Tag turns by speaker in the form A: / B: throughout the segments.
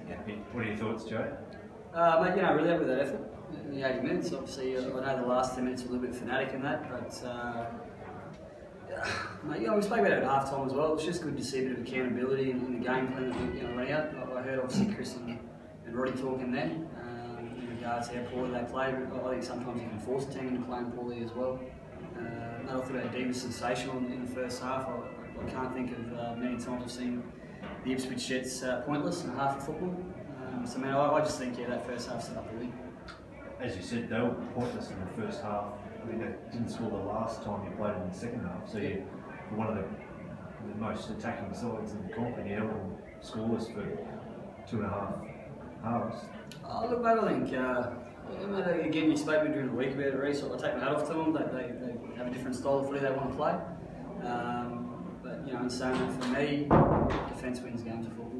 A: yeah. What are your thoughts, Joe?
B: Mate, really happy with that effort in the 80 minutes. Obviously, I know the last 10 minutes were a little bit fanatic in that, but mate, we spoke about it at half time as well. It's just good to see a bit of accountability in the game plan that we went out. I heard obviously Chris and Roddy talking then in regards to how poorly they played. I think sometimes you can force a team into playing poorly as well. I thought our team was sensational in the first half. I can't think of many times I've seen the Ipswich Jets pointless in a half of football. So man, I just think that first half set up the win.
A: As you said, they were pointless in the first half. I think they didn't score the last time you played in the second half. So you were one of the most attacking sides in the comp, and you held them scoreless for 2.5 halves.
B: Look, mate, I think again you spoke during the week about it, Reece. I take my hat off to them. They have a different style of footy they want to play. But in saying that, for me, defence wins games of football.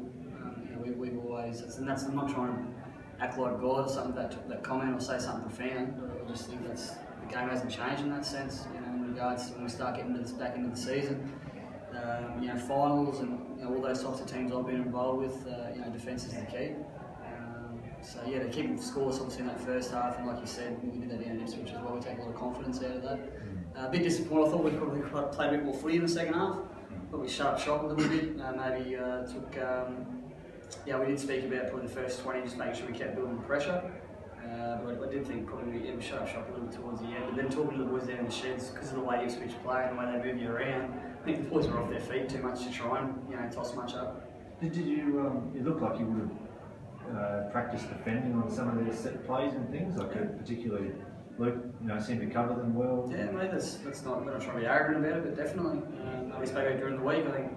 B: We've always, and that's, I'm not trying to act like God or something that comment or say something profound. I just think the game hasn't changed in that sense. In regards to when we start getting back into the season, finals and all those types of teams I've been involved with. Defence is the key. So to keep it scoreless obviously in that first half, and like you said, we did that down in Ipswich as well. We take a lot of confidence out of that. A bit disappointed. I thought we probably played a bit more footy in the second half. Probably shut up shop a little bit. Maybe took. We did speak about probably the first 20, just making sure we kept building pressure. But I did think probably we shut up shop a little bit towards the end. But then talking to the boys down in the sheds, because of the way Ipswich play and the way they move you around, I think the boys were off their feet too much to try and toss much up.
A: Did you? It looked like you would have practiced defending on some of their set plays and things, particularly Luke. Seemed to cover them well.
B: Yeah, mate. That's not. We're not trying to be arrogant about it, but definitely. We spoke about during the week. I think.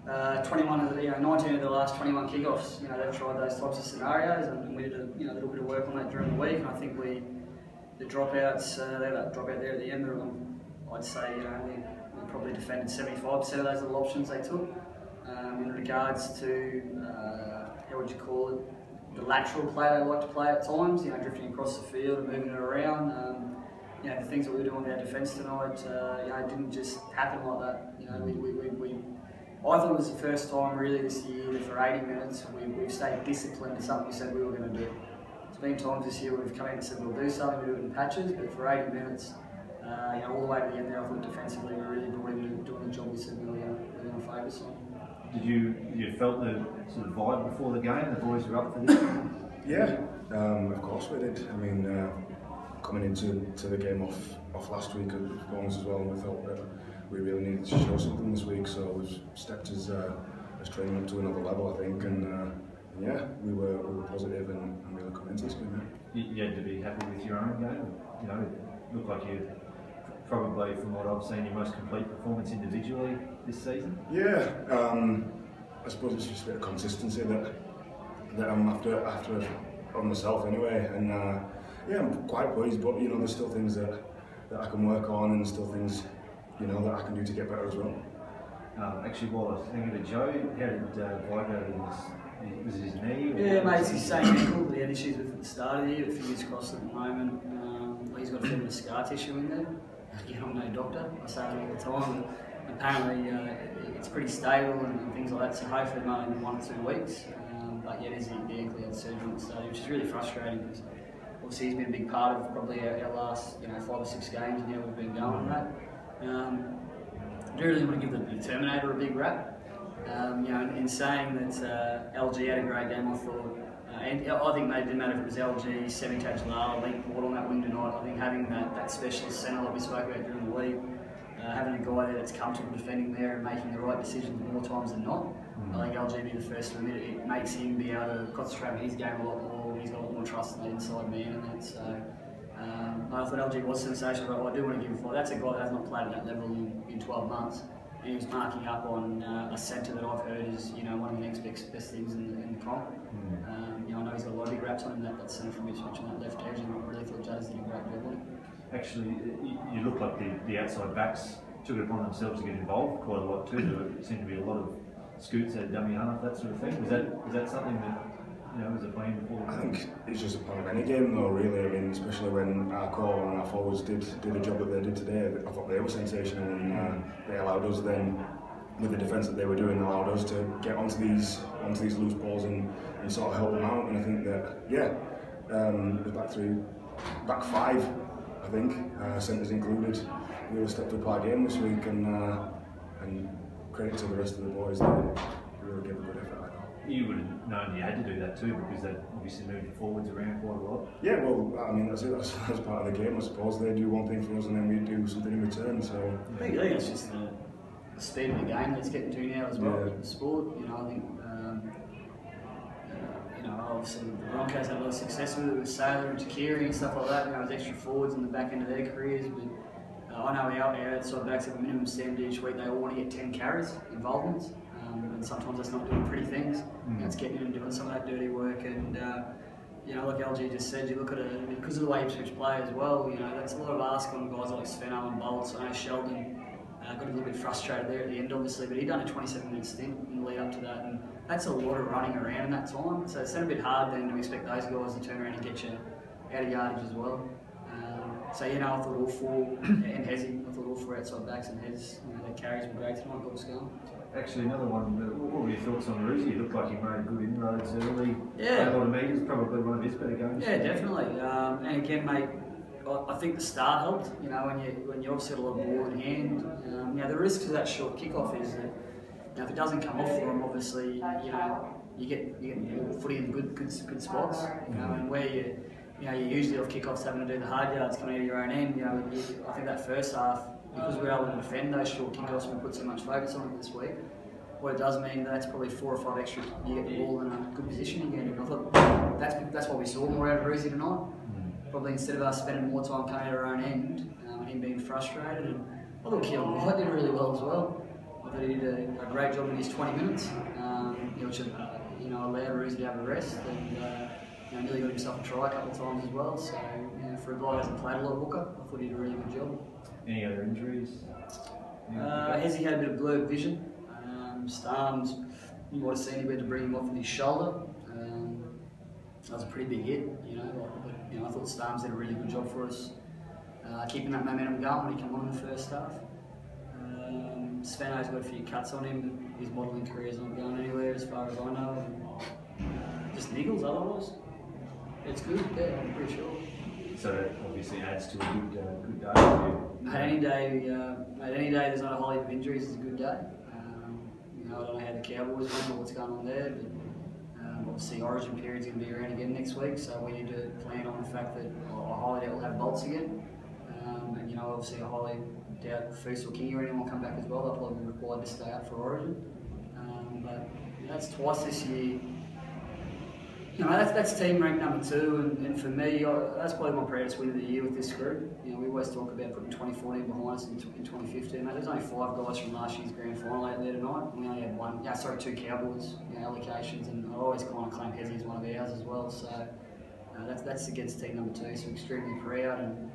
B: 19 of the last 21 kickoffs, they've tried those types of scenarios, and we did a little bit of work on that during the week. And I think the dropouts, they had that dropout there at the end. I'd say we probably defended 75% of those little options they took. In regards to how would you call it, the lateral play they like to play at times, drifting across the field and moving it around. The things that we were doing with our defence tonight, it didn't just happen like that. I thought it was the first time really this year that for 80 minutes we've stayed disciplined to something we said we were going to do. There's been times this year where we've come in and said we'll do something, we do it in patches, but for 80 minutes, all the way to the end there, I thought defensively we really brought in doing the job we said we were going to focus on.
A: Did you felt the sort of vibe before the game? The boys were up for this?
C: Yeah, of course we did. I mean, coming into the game off last week at Bournemouth as well, and we felt that we really needed to show something this week, so we've stepped his training up to another level, I think, and we were positive and really coming into this game.
A: You had to be happy with your own game. It looked like you probably, from what I've seen, your most complete performance individually this season.
C: Yeah, I suppose it's just a bit of consistency that I'm after on myself anyway, and I'm quite pleased. But there's still things that I can work on, and still things that I can do to get better as well.
A: Actually, while I was thinking of Joe, how did Vigo, was it his knee?
B: Yeah, mate, it's his same ankle. He had issues with at the start of the year, fingers crossed at the moment. He's got a bit of scar tissue in there. I'm no doctor, I say it all the time. Apparently, it's pretty stable and things like that, so hopefully it might only be 1 or 2 weeks. But yeah, there's the ankle, he had surgery at the start, which is really frustrating because obviously he's been a big part of probably our last 5 or 6 games and how we've been going on that. I do really want to give the Terminator a big rap. In saying that LG had a great game, I thought, and I think it didn't matter if it was LG, Semi-Taj Lala, Link Ward on that wing tonight. I think having that specialist centre that we spoke about during the week, having a guy there that's comfortable defending there and making the right decisions more times than not. I think LG be the first to admit it makes him be able to concentrate on his game a lot more. He's got a lot more trust in the inside man and that. So I thought LG was sensational, but I do want to give him 4. That's a guy that has not played at that level in 12 months. And he was marking up on a centre that I've heard is one of the next best things in the comp. I know he's got a lot of big raps on him, that centre from Ipswich on that left edge, and I really thought Jazz did a great job on it.
A: Actually, you look like the outside backs took it upon themselves to get involved quite a lot too. There seemed to be a lot of scoots at dummy half, that sort of thing. Was that something that was a plan before?
C: I think it's just a part of any game though, really. I mean, especially when our core and our forwards did the job that they did today. I thought they were sensational, and they allowed us then with the defence that they were doing, allowed us to get onto these loose balls and sort of help them out. And I think that, yeah, the back five, I think, centres included, really stepped up our game this week, and credit to the rest of the boys, they really gave a good effort, I thought.
A: You would have known you had to do that too, because they obviously moved forwards around quite a lot.
C: Yeah, well, I mean, that's it. That's part of the game, I suppose. They do one thing for us, and then we do something in return. So
B: I think it's just the speed of the game that's getting to now as well.
C: Yeah.
B: The sport, you know, I think, obviously the Broncos had a lot of success with it, with Sailor and Takiri and stuff like that. You know, as extra forwards in the back end of their careers. But I know our outside backs have a minimum standard each week. They all want to get 10 carries, involvements, and sometimes that's not doing pretty things. You know, it's getting in and doing some of that dirty work. And you know, like LG just said, you look at it because of the way Ipswich play as well. You know, that's a lot of ask on guys like Sveno and Bolts. I know Sheldon got a little bit frustrated there at the end, obviously, but he'd done a 27-minute stint in the lead up to that, and that's a lot of running around in that time. So it's a bit hard then to expect those guys to turn around and get you out of yardage as well. So you know, I thought all four and Hezzy, I thought all four outside backs and Hez, you know, their carries were great tonight, got us going.
A: Actually, another one. What were your thoughts on Ruzzi? He looked like he made good inroads early.
B: Yeah,
A: a lot of meters, probably one of his better games.
B: Yeah, definitely. And again, mate, I think the start helped. You know, when you obviously had a lot of ball in hand. You know, the risk to that short kickoff is that, you know, if it doesn't come off for him, obviously, you know, you get the footy in good spots. You know, and where you're usually off kickoffs having to do the hard yards coming out of your own end. You know, I think that first half, because we were able to defend those short kickoffs, we put so much focus on it this week. What it does mean, that's probably 4 or 5 extra. You get the ball in a good position again. And I thought that's why we saw more out of Ruzzi tonight. Probably instead of us spending more time coming out our own end, and him being frustrated. And I thought Keelan White did really well as well. I thought he did a great job in his 20 minutes, which allowed Ruzzi to have a rest, and nearly got himself a try a couple of times as well. So for a guy who hasn't played a lot of hooker, I thought he did a really good job.
A: Any other injuries?
B: Hezzy had a bit of blurred vision. Starms, you might have seen him had to bring him off with his shoulder. That was a pretty big hit, you know. But I thought Starms did a really good job for us, keeping that momentum going when he came on in the first half. Sveno's got a few cuts on him, but his modelling career is not going anywhere as far as I know. And, just niggles otherwise. It's good, yeah, I'm pretty sure.
A: So that obviously adds to a good day for you.
B: Any day there's not a whole heap of injuries is a good day. I don't know how the Cowboys went or what's going on there, but obviously Origin period's going to be around again next week, so we need to plan on the fact that I highly doubt we'll have Bolts again. And obviously I highly doubt Foose or Kingy or anyone will come back as well. They'll probably be required to stay up for Origin. But that's twice this year. That's team ranked number 2, and for me, that's probably my proudest win of the year with this group. We always talk about putting 2014 behind us in 2015. Mate, there's only 5 guys from last year's grand final out there tonight. We only had 2 Cowboys allocations, and I always kind of claim Hezzy as one of ours as well. So that's against team number 2. So extremely proud, and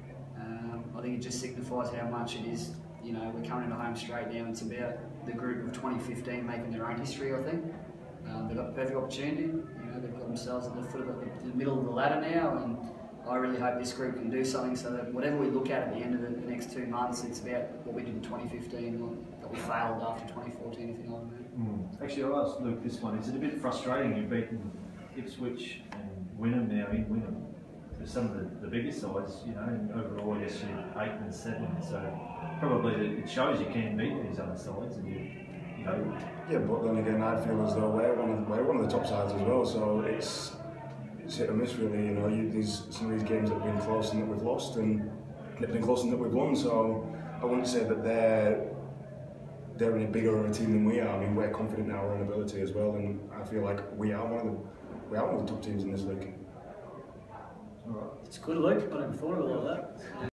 B: I think it just signifies how much it is. We're coming into home straight now. It's about the group of 2015 making their own history. I think they've got the perfect opportunity. They've got themselves at the foot of the middle of the ladder now, and I really hope this group can do something so that whatever we look at the end of the next 2 months, it's about what we did in 2015, that we failed after 2014, if you know what I mean.
A: Actually, I'll ask Luke this one. Is it a bit frustrating you've beaten Ipswich and Wynnum now in Wynnum? For some of the bigger sides, and overall, I guess you're 8 and 7, so probably it shows you can beat these other sides, and
C: Yeah, but then again, I feel as though we're one of the top sides as well. So it's hit or miss really. Some of these games that have been close and that we've lost, and they've been close and that we've won. So I wouldn't say that they're in a bigger of a team than we are. I mean, we're confident in our own ability as well, and I feel like we are one of the top teams in this league.
B: It's good, Luke. I never thought of it like that.